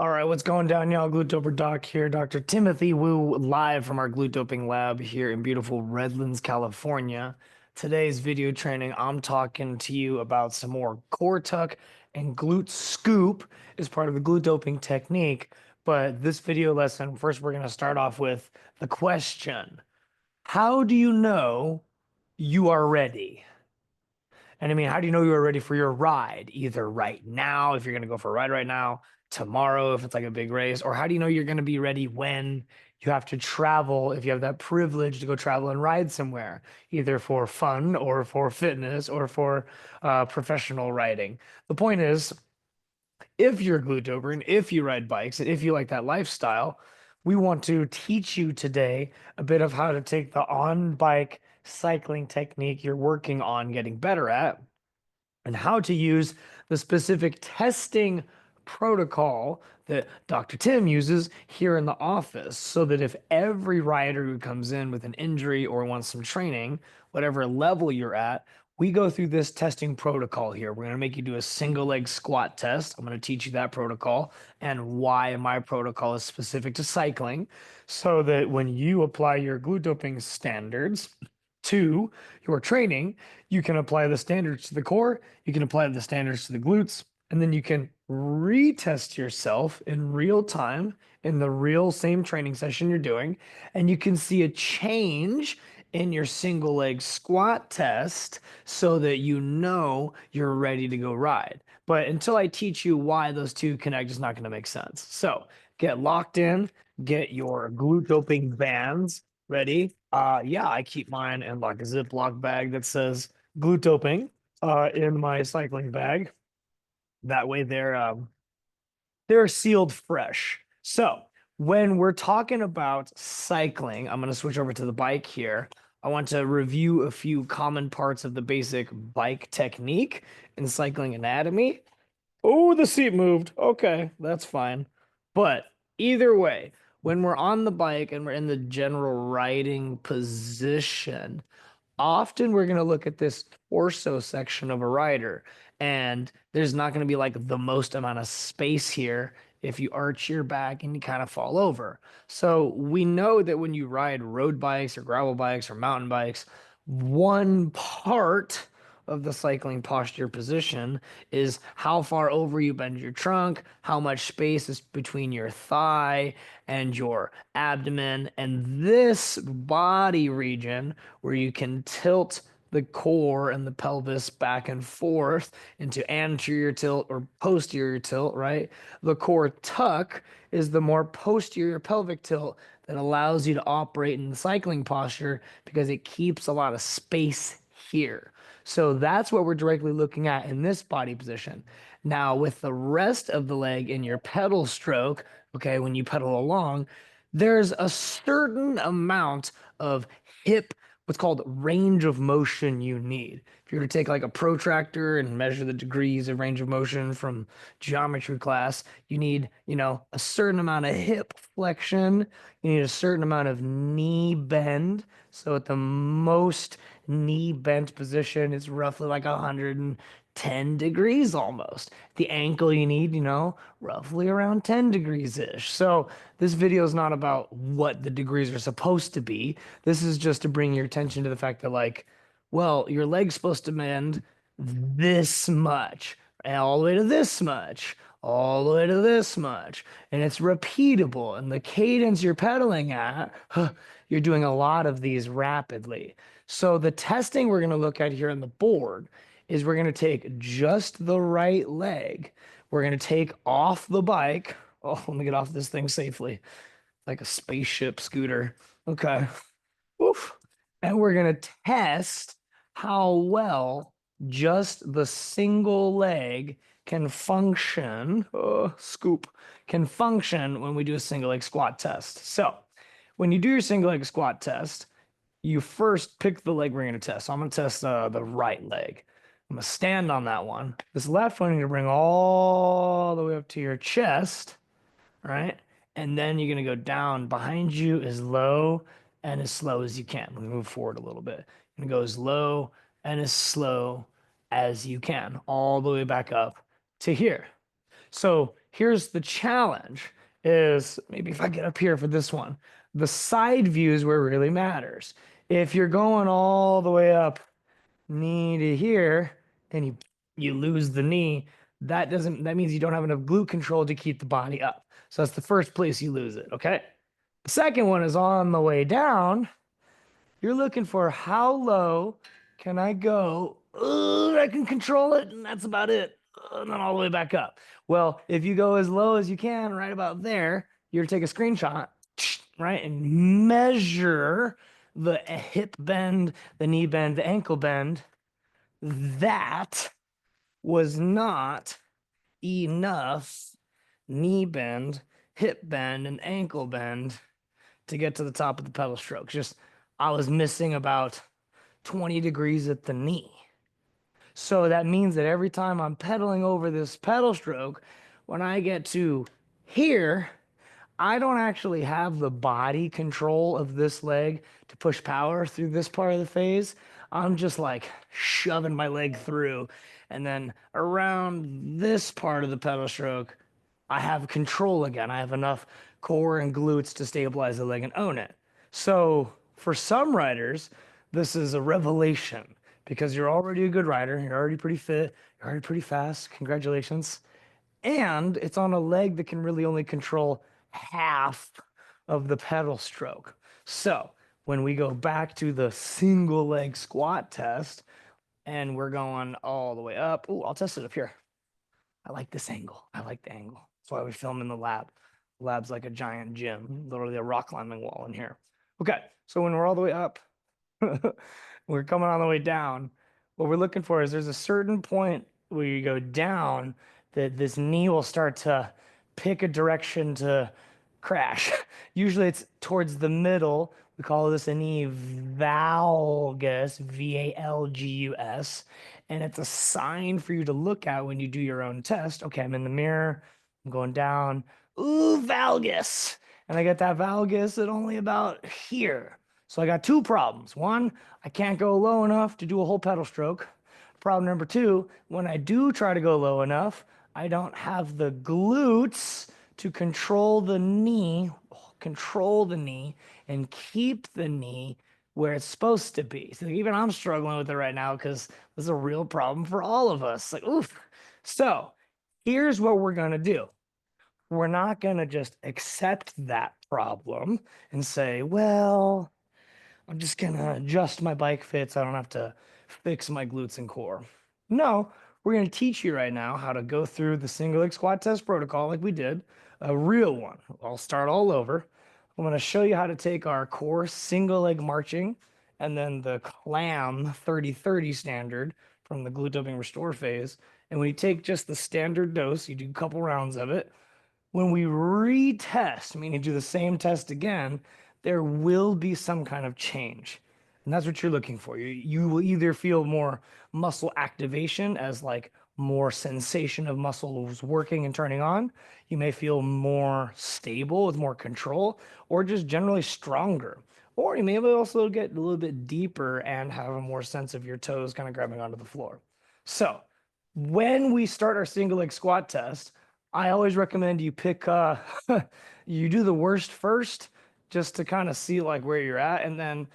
All right, what's going down, y'all? Glute Doper Doc here, Dr. Timothy Wu, live from our glute doping lab here in beautiful Redlands, California. Today's video training, I'm talking to you about some more core tuck and glute scoop as part of the glute doping technique. But this video lesson, first we're going to start off with the question: how do you know you are ready? And I mean, how do you know you are ready for your ride? Either right now, if you're going to go for a ride right now, tomorrow, if it's like a big race, or how do you know you're going to be ready when you have to travel, if you have that privilege to go travel and ride somewhere, either for fun or for fitness or for professional riding? The point is, if you're a glute doper and if you ride bikes and if you like that lifestyle, we want to teach you today a bit of how to take the on bike cycling technique you're working on getting better at and how to use the specific testing protocol that Dr. Tim uses here in the office so that if every rider who comes in with an injury or wants some training, whatever level you're at, we go through this testing protocol here. We're going to make you do a single leg squat test. I'm going to teach you that protocol and why my protocol is specific to cycling so that when you apply your glute doping standards to your training, you can apply the standards to the core, you can apply the standards to the glutes, and then you can retest yourself in real time in the real same training session you're doing, and you can see a change in your single leg squat test so that you know you're ready to go ride. But until I teach you why those two connect, it's not going to make sense. So get locked in, get your glute doping bands ready. Yeah, I keep mine in like a Ziploc bag that says glute doping in my cycling bag. That way they're sealed fresh. So when we're talking about cycling, I'm going to switch over to the bike here. I want to review a few common parts of the basic bike technique in cycling anatomy. Oh, the seat moved. Okay, that's fine. But either way, when we're on the bike and we're in the general riding position, often we're going to look at this torso section of a rider, and there's not going to be like the most amount of space here if you arch your back and you kind of fall over. So we know that when you ride road bikes or gravel bikes or mountain bikes, one part of the cycling posture position is how far over you bend your trunk, how much space is between your thigh and your abdomen, and this body region where you can tilt the core and the pelvis back and forth into anterior tilt or posterior tilt, right? The core tuck is the more posterior pelvic tilt that allows you to operate in the cycling posture because it keeps a lot of space here. So that's what we're directly looking at in this body position. Now, with the rest of the leg in your pedal stroke, okay, when you pedal along, there's a certain amount of hip, what's called range of motion you need. If you were to take like a protractor and measure the degrees of range of motion from geometry class, you need, a certain amount of hip flexion, you need a certain amount of knee bend. So at the most knee bent position is roughly like 110 degrees almost. The ankle you need, roughly around 10 degrees ish. So this video is not about what the degrees are supposed to be. This is just to bring your attention to the fact that like, well, your leg's supposed to bend this much, and all the way to this much, all the way to this much, and it's repeatable. And the cadence you're pedaling at, you're doing a lot of these rapidly. So the testing we're going to look at here on the board is we're going to take just the right leg. We're going to take off the bike. Oh, let me get off this thing safely. Like a spaceship scooter. Okay. Oof. And we're going to test how well just the single leg can function, scoop, can function when we do a single leg squat test. So when you do your single leg squat test, you first pick the leg we're going to test. So I'm going to test the right leg. I'm going to stand on that one. This left one, you're going to bring all the way up to your chest, right? And then you're going to go down behind you as low and as slow as you can. Let me move forward a little bit. You're going to go as low and as slow as you can, all the way back up to here. So here's the challenge is maybe if I get up here for this one, the side view is where it really matters. If you're going all the way up knee to here and you lose the knee, that means you don't have enough glute control to keep the body up. So that's the first place you lose it, okay? The second one is on the way down. You're looking for how low can I go? I can control it, and that's about it. And then all the way back up. Well, if you go as low as you can, right about there, you're to take a screenshot, right, and measure the hip bend, the knee bend, the ankle bend. That was not enough knee bend, hip bend, and ankle bend to get to the top of the pedal stroke. Just I was missing about 20 degrees at the knee. So that means that every time I'm pedaling over this pedal stroke, when I get to here, I don't actually have the body control of this leg to push power through this part of the phase. I'm just like shoving my leg through. And then around this part of the pedal stroke, I have control again. I have enough core and glutes to stabilize the leg and own it. So for some riders, this is a revelation because you're already a good rider. You're already pretty fit. You're already pretty fast. Congratulations. And it's on a leg that can really only control half of the pedal stroke. So when we go back to the single leg squat test and we're going all the way up, oh, I'll test it up here. I like this angle. I like the angle. That's why we film in the lab. The lab's like a giant gym, literally a rock climbing wall in here. Okay, so when we're all the way up, we're coming on the way down. What we're looking for is there's a certain point where you go down that this knee will start to pick a direction to crash. Usually it's towards the middle. We call this a knee valgus, Valgus. And it's a sign for you to look at when you do your own test. Okay, I'm in the mirror, I'm going down. Ooh, valgus. And I get that valgus at only about here. So I got two problems. One, I can't go low enough to do a whole pedal stroke. Problem number two, when I do try to go low enough, I don't have the glutes to control the knee and keep the knee where it's supposed to be. So even I'm struggling with it right now because this is a real problem for all of us. Like, oof. So here's what we're going to do. We're not going to just accept that problem and say, well, I'm just gonna adjust my bike fit so I don't have to fix my glutes and core. No, we're gonna teach you right now how to go through the single leg squat test protocol like we did, a real one. I'll start all over. I'm gonna show you how to take our core single leg marching and then the clam 30-30 standard from the glute doping restore phase. And when you take just the standard dose, you do a couple rounds of it. When we retest, meaning do the same test again, there will be some kind of change. And that's what you're looking for. You will either feel more muscle activation as like more sensation of muscles working and turning on. You may feel more stable with more control or just generally stronger. Or you may also get a little bit deeper and have a more sense of your toes kind of grabbing onto the floor. So when we start our single leg squat test, I always recommend you pick you do the worst first just to kind of see like where you're at, and then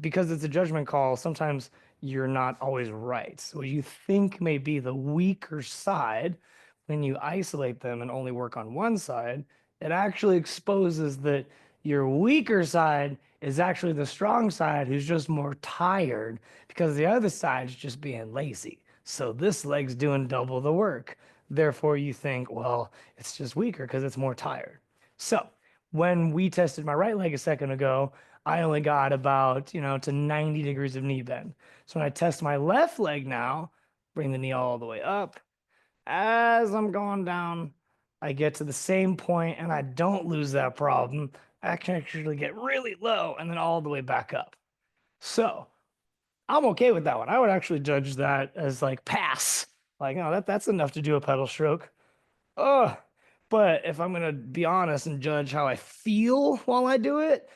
because it's a judgment call, sometimes you're not always right. So what you think may be the weaker side, when you isolate them and only work on one side, it actually exposes that your weaker side is actually the strong side who's just more tired because the other side's just being lazy. So this leg's doing double the work. Therefore, you think, well, it's just weaker because it's more tired. So when we tested my right leg a second ago, I only got about, to 90 degrees of knee bend. So when I test my left leg now, bring the knee all the way up. As I'm going down, I get to the same point and I don't lose that problem. I can actually get really low and then all the way back up. So I'm okay with that one. I would actually judge that as like pass. Like, no, that's enough to do a pedal stroke. Oh, but if I'm gonna be honest and judge how I feel while I do it,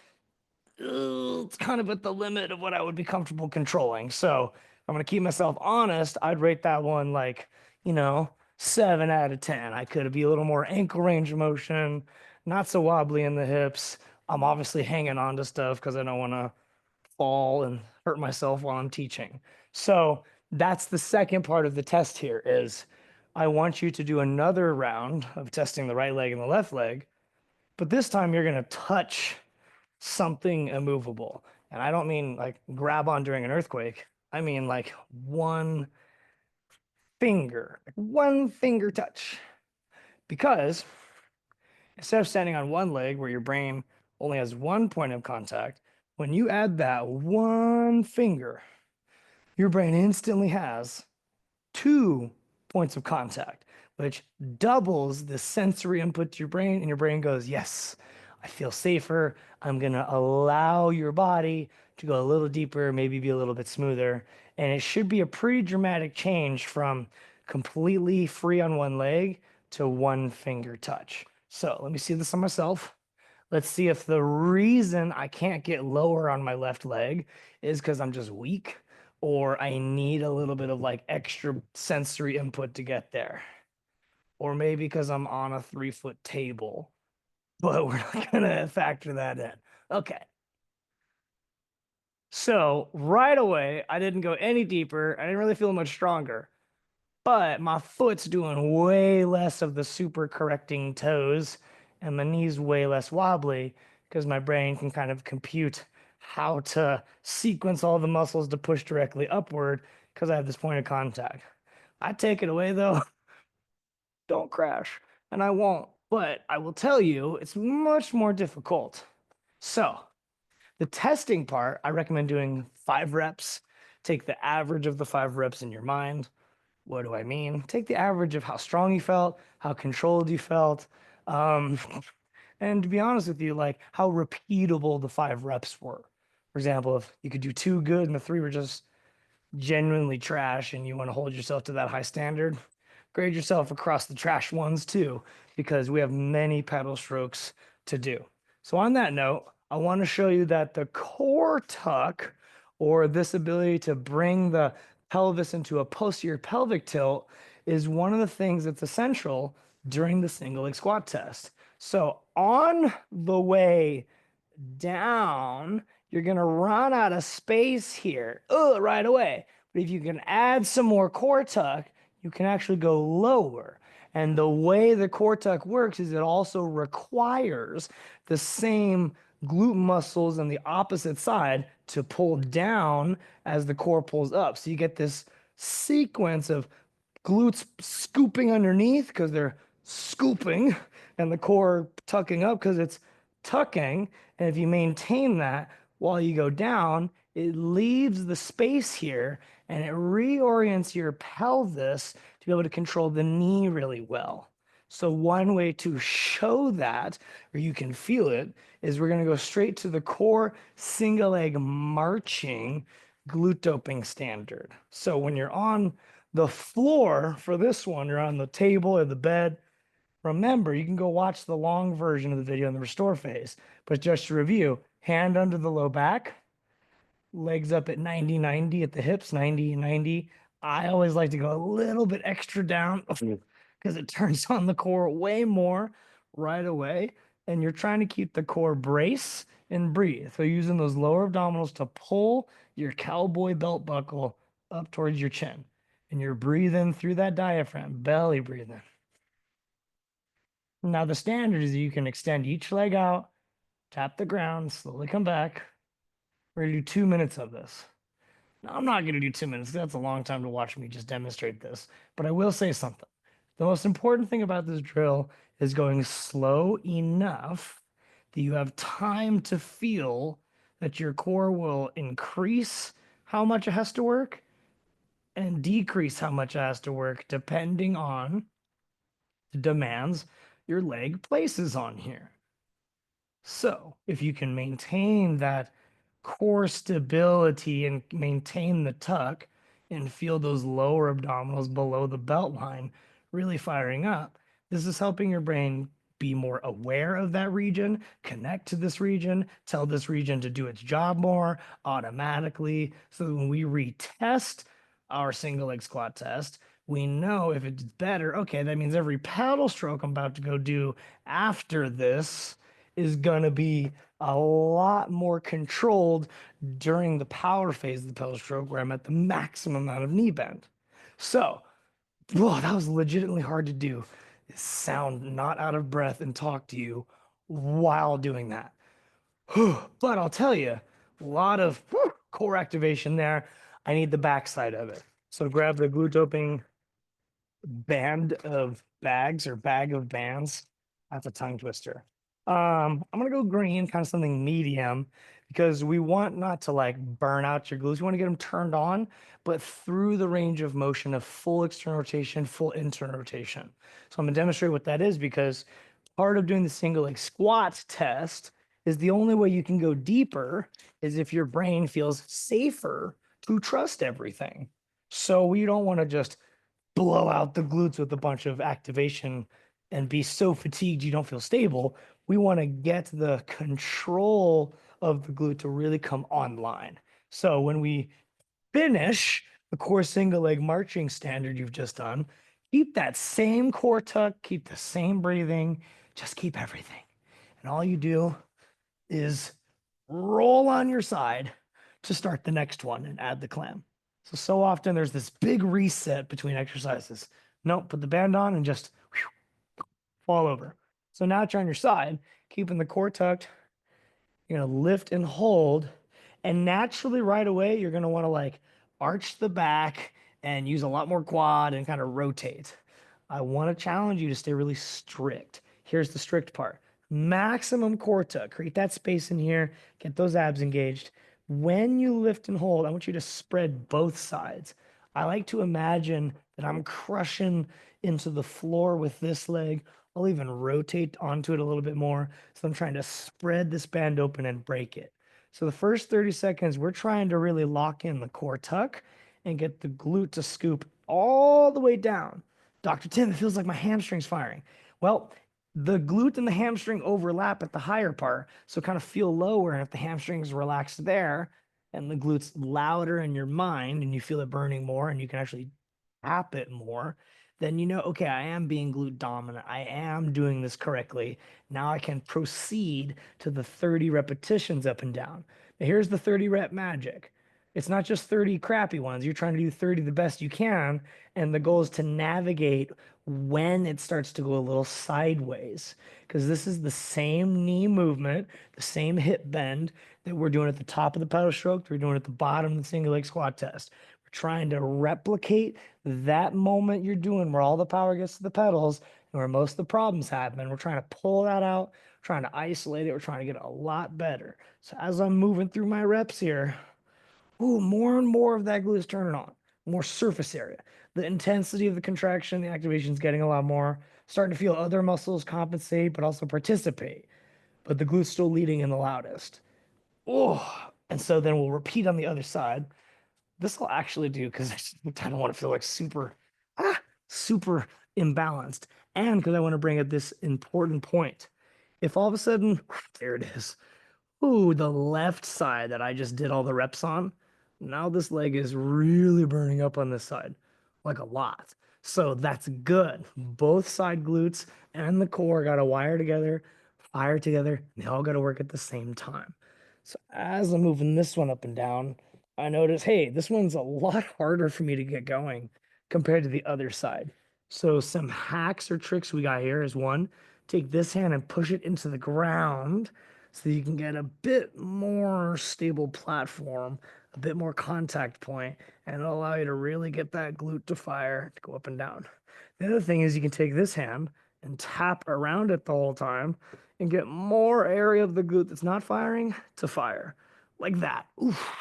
it's kind of at the limit of what I would be comfortable controlling. So if I'm gonna keep myself honest, I'd rate that one like, you know, 7 out of 10. I could be a little more ankle range of motion, not so wobbly in the hips. I'm obviously hanging on to stuff because I don't want to fall and hurt myself while I'm teaching. So that's the second part of the test here is I want you to do another round of testing the right leg and the left leg, but this time you're going to touch something immovable. And I don't mean like grab on during an earthquake. I mean like one finger touch. Because instead of standing on one leg where your brain only has one point of contact, when you add that one finger, your brain instantly has 2 points of contact, which doubles the sensory input to your brain. And your brain goes, yes, I feel safer. I'm going to allow your body to go a little deeper, maybe be a little bit smoother. And it should be a pretty dramatic change from completely free on one leg to one finger touch. So let me see this on myself. Let's see if the reason I can't get lower on my left leg is because I'm just weak or I need a little bit of like extra sensory input to get there. Or maybe because I'm on a 3-foot table, but we're not going to factor that in. Okay. So right away, I didn't go any deeper. I didn't really feel much stronger, but my foot's doing way less of the super correcting toes and my knee's way less wobbly because my brain can kind of compute how to sequence all the muscles to push directly upward because I have this point of contact. I take it away though, don't crash, and I won't, but I will tell you it's much more difficult. So, the testing part, I recommend doing 5 reps. Take the average of the 5 reps in your mind. What do I mean? Take the average of how strong you felt, how controlled you felt, um, and to be honest with you, like how repeatable the 5 reps were. For example, if you could do 2 good and the 3 were just genuinely trash and you want to hold yourself to that high standard, grade yourself across the trash ones too, because we have many pedal strokes to do. So on that note, I want to show you that the core tuck, or this ability to bring the pelvis into a posterior pelvic tilt, is one of the things that's essential during the single leg squat test. So on the way down, you're going to run out of space here right away. But if you can add some more core tuck, you can actually go lower. And the way the core tuck works is it also requires the same glute muscles on the opposite side to pull down as the core pulls up. So you get this sequence of glutes scooping underneath because they're scooping and the core tucking up because it's tucking. And if you maintain that while you go down, it leaves the space here and it reorients your pelvis to be able to control the knee really well. So one way to show that, or you can feel it, is we're going to go straight to the core single leg marching glute doping standard. So when you're on the floor for this one, you're on the table or the bed. Remember, you can go watch the long version of the video in the restore phase. But just to review, hand under the low back, legs up at 90-90 at the hips, 90-90. I always like to go a little bit extra down because it turns on the core way more right away. And you're trying to keep the core brace and breathe. So using those lower abdominals to pull your cowboy belt buckle up towards your chin. And you're breathing through that diaphragm, belly breathing. Now the standard is you can extend each leg out, tap the ground, slowly come back. We're gonna do 2 minutes of this. Now, I'm not gonna do 2 minutes. That's a long time to watch me just demonstrate this, but I will say something. The most important thing about this drill is going slow enough that you have time to feel that your core will increase how much it has to work and decrease how much it has to work depending on the demands your leg places on here. So if you can maintain that core stability and maintain the tuck and feel those lower abdominals below the belt line really firing up, this is helping your brain be more aware of that region, connect to this region, tell this region to do its job more automatically. So that when we retest our single leg squat test, we know if it's better, okay, that means every paddle stroke I'm about to go do after this is gonna be a lot more controlled during the power phase of the pedal stroke where I'm at the maximum amount of knee bend. So, whoa, that was legitimately hard to do. Is sound not out of breath and talk to you while doing that. But I'll tell you, a lot of core activation there. I need the backside of it. So grab the glute doping band of bags or bag of bands. That's a tongue twister. I'm gonna go green, kind of something medium, because we want not to like burn out your glutes. We want to get them turned on, but through the range of motion of full external rotation, full internal rotation. So I'm gonna demonstrate what that is because part of doing the single leg squat test is the only way you can go deeper is if your brain feels safer to trust everything. So we don't want to just blow out the glutes with a bunch of activation and be so fatigued you don't feel stable. We want to get the control of the glute to really come online. So when we finish the core single leg marching standard you've just done, keep that same core tuck, keep the same breathing, just keep everything. And all you do is roll on your side to start the next one and add the clam. So often there's this big reset between exercises. Nope, put the band on and just fall over. So now you're on your side, keeping the core tucked. You're gonna lift and hold, and naturally right away you're gonna want to like arch the back and use a lot more quad and kind of rotate. I want to challenge you to stay really strict. Here's the strict part. Maximum core tuck. Create that space in here, get those abs engaged. When you lift and hold, I want you to spread both sides. I like to imagine that I'm crushing into the floor with this leg. I'll even rotate onto it a little bit more. So I'm trying to spread this band open and break it. So the first 30 seconds, we're trying to really lock in the core tuck and get the glute to scoop all the way down. Dr. Tim, it feels like my hamstring's firing. Well, the glute and the hamstring overlap at the higher part, so kind of feel lower. And if the hamstring's relaxed there and the glute's louder in your mind and you feel it burning more and you can actually tap it more, then you know, okay, I am being glute dominant. I am doing this correctly. Now I can proceed to the 30 repetitions up and down. Now here's the 30 rep magic. It's not just 30 crappy ones. You're trying to do 30 the best you can. And the goal is to navigate when it starts to go a little sideways. Because this is the same knee movement, the same hip bend that we're doing at the top of the pedal stroke, that we're doing at the bottom of the single leg squat test. We're trying to replicate that moment you're doing where all the power gets to the pedals and where most of the problems happen. We're trying to pull that out, trying to isolate it. We're trying to get a lot better. So as I'm moving through my reps here, ooh, more and more of that glute is turning on, more surface area. The intensity of the contraction, the activation is getting a lot more. Starting to feel other muscles compensate, but also participate. But the glute's still leading in the loudest. Oh, and so then we'll repeat on the other side. This will actually do because I don't want to feel like ah, super imbalanced. And because I want to bring up this important point. If all of a sudden, there it is. Ooh, the left side that I just did all the reps on. Now this leg is really burning up on this side, like a lot. So that's good. Both side glutes and the core got to wire together, fire together. And they all got to work at the same time. So as I'm moving this one up and down, I notice, hey, this one's a lot harder for me to get going compared to the other side. So some hacks or tricks we got here is one, take this hand and push it into the ground so you can get a bit more stable platform, a bit more contact point, and it'll allow you to really get that glute to fire to go up and down. The other thing is you can take this hand and tap around it the whole time and get more area of the glute that's not firing to fire. Like that. Oof.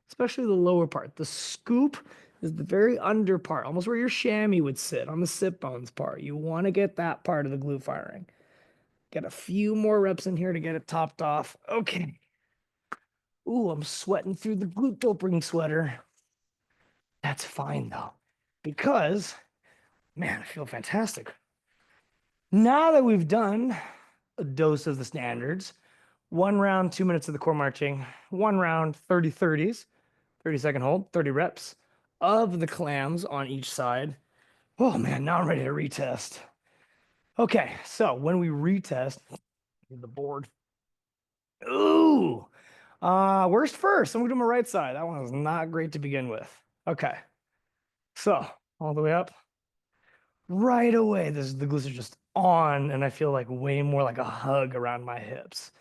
Especially the lower part. The scoop is the very under part, almost where your chamois would sit on the sit bones part. You want to get that part of the glute firing. Get a few more reps in here to get it topped off. Okay. Ooh, I'm sweating through the glute doping sweater. That's fine though, because man, I feel fantastic. Now that we've done a dose of the standards, one round, 2 minutes of the core marching, one round, 30 30s, 30-second hold, 30 reps. of the clams on each side. Oh man, now I'm ready to retest. Okay, so when we retest the board, ooh, worst first. I'm gonna do my right side. That one was not great to begin with. Okay, so all the way up, right away. The glutes are just on, and I feel like way more like a hug around my hips,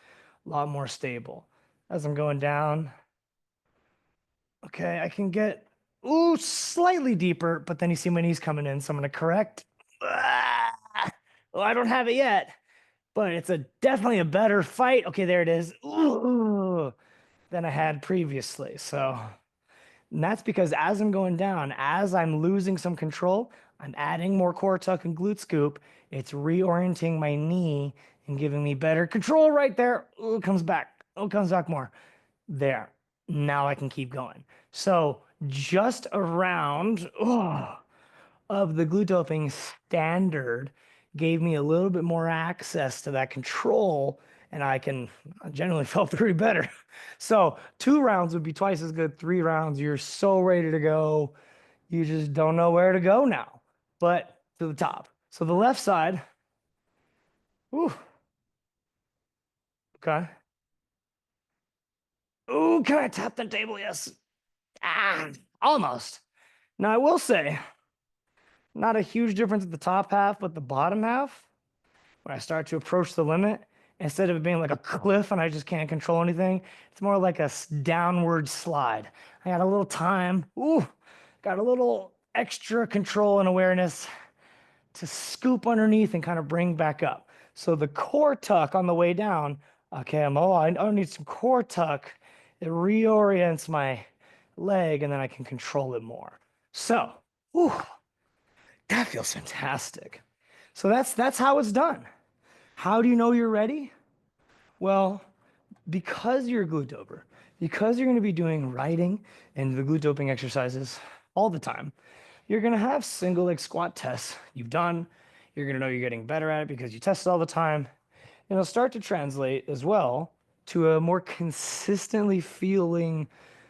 a lot more stable. As I'm going down, okay, I can get ooh slightly deeper, but then you see my knees coming in, so I'm gonna correct. Ah! Well, I don't have it yet, but it's a definitely a better fight. Okay, there it is. Ooh, than I had previously. So, and that's because as I'm going down, as I'm losing some control, I'm adding more core tuck and glute scoop. It's reorienting my knee and giving me better control right there. Ooh, it comes back. Oh, it comes back more. There. Now I can keep going. So just around of the glute doping standard gave me a little bit more access to that control, and I generally felt pretty better. So 2 rounds would be twice as good. 3 rounds, you're so ready to go. You just don't know where to go now, but to the top. So the left side, ooh, okay. Ooh, can I tap the table? Yes. Ah, almost. Now I will say, not a huge difference at the top half, but the bottom half, when I start to approach the limit, instead of it being like a cliff and I just can't control anything, it's more like a downward slide. I got a little time, ooh, got a little extra control and awareness to scoop underneath and kind of bring back up. So the core tuck on the way down, okay, I don't need some core tuck. It reorients my leg and then I can control it more. So, ooh, that feels fantastic. So that's how it's done. How do you know you're ready? Well, because you're a glute doper, because you're going to be doing riding and the glute doping exercises all the time, you're going to have single leg squat tests you've done. You're going to know you're getting better at it because you test it all the time. And it'll start to translate as well to a more consistently feeling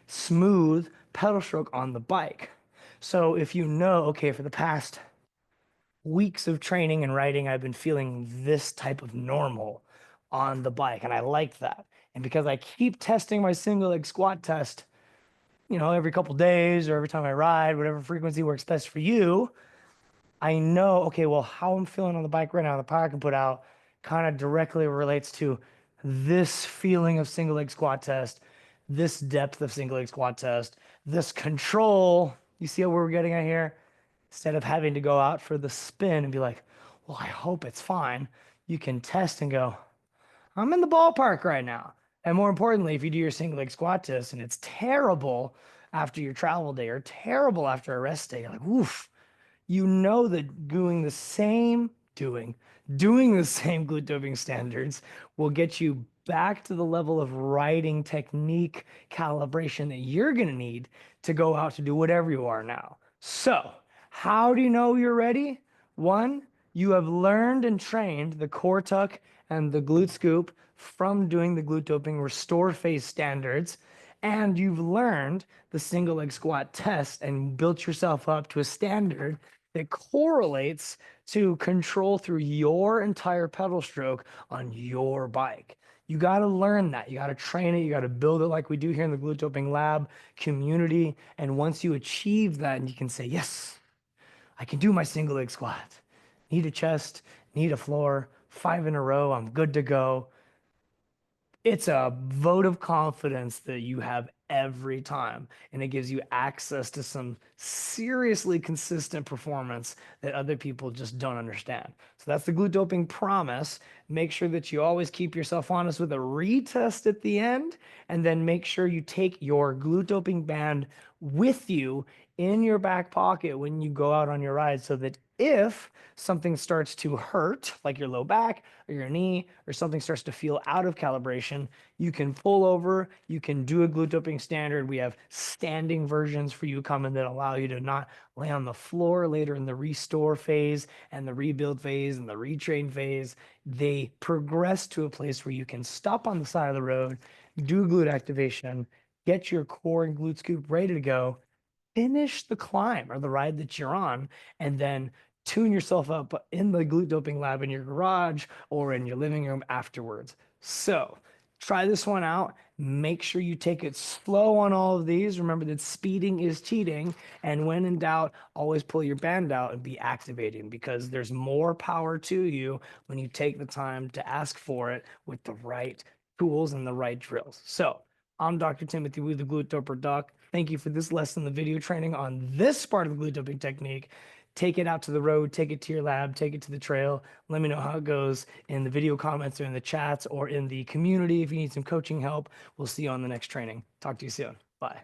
smooth pedal stroke on the bike. So if you know, okay, for the past weeks of training and riding, I've been feeling this type of normal on the bike, and I like that. And because I keep testing my single leg squat test, every couple days or every time I ride, whatever frequency works best for you, I know, okay, well, how I'm feeling on the bike right now, the power I can put out kind of directly relates to this feeling of single leg squat test, this depth of single leg squat test, this control. You see what we're getting at here? Instead of having to go out for the spin and be like, well, I hope it's fine, you can test and go, I'm in the ballpark right now. And more importantly, if you do your single leg squat test and it's terrible after your travel day or terrible after a rest day, you're like, oof, you know that doing the same glute doping standards will get you back to the level of riding technique calibration that you're going to need to go out to do whatever you are now. So, how do you know you're ready? One, you have learned and trained the core tuck and the glute scoop from doing the glute doping restore phase standards, and you've learned the single leg squat test and built yourself up to a standard that correlates to control through your entire pedal stroke on your bike. You got to learn that. You got to train it. You got to build it like we do here in the Glute Doping Lab community. And once you achieve that, and you can say, yes, I can do my single leg squat. Need a chest, need a floor, 5 in a row. I'm good to go. It's a vote of confidence that you have every time, and it gives you access to some seriously consistent performance that other people just don't understand. So that's the glute doping promise. Make sure that you always keep yourself honest with a retest at the end, and then make sure you take your glute doping band with you in your back pocket when you go out on your ride, so that if something starts to hurt, like your low back or your knee, or something starts to feel out of calibration, you can pull over, you can do a glute doping standard. We have standing versions for you coming that allow you to not lay on the floor later in the restore phase and the rebuild phase and the retrain phase. They progress to a place where you can stop on the side of the road, do glute activation, get your core and glute scoop ready to go, finish the climb or the ride that you're on, and then tune yourself up in the glute doping lab in your garage or in your living room afterwards. So try this one out. Make sure you take it slow on all of these. Remember that speeding is cheating. And when in doubt, always pull your band out and be activating, because there's more power to you when you take the time to ask for it with the right tools and the right drills. So I'm Dr. Timothy Wu, the Glute Doper Doc. Thank you for this lesson, the video training on this part of the glute doping technique. Take it out to the road, take it to your lab, take it to the trail. Let me know how it goes in the video comments or in the chats or in the community if you need some coaching help. We'll see you on the next training. Talk to you soon. Bye.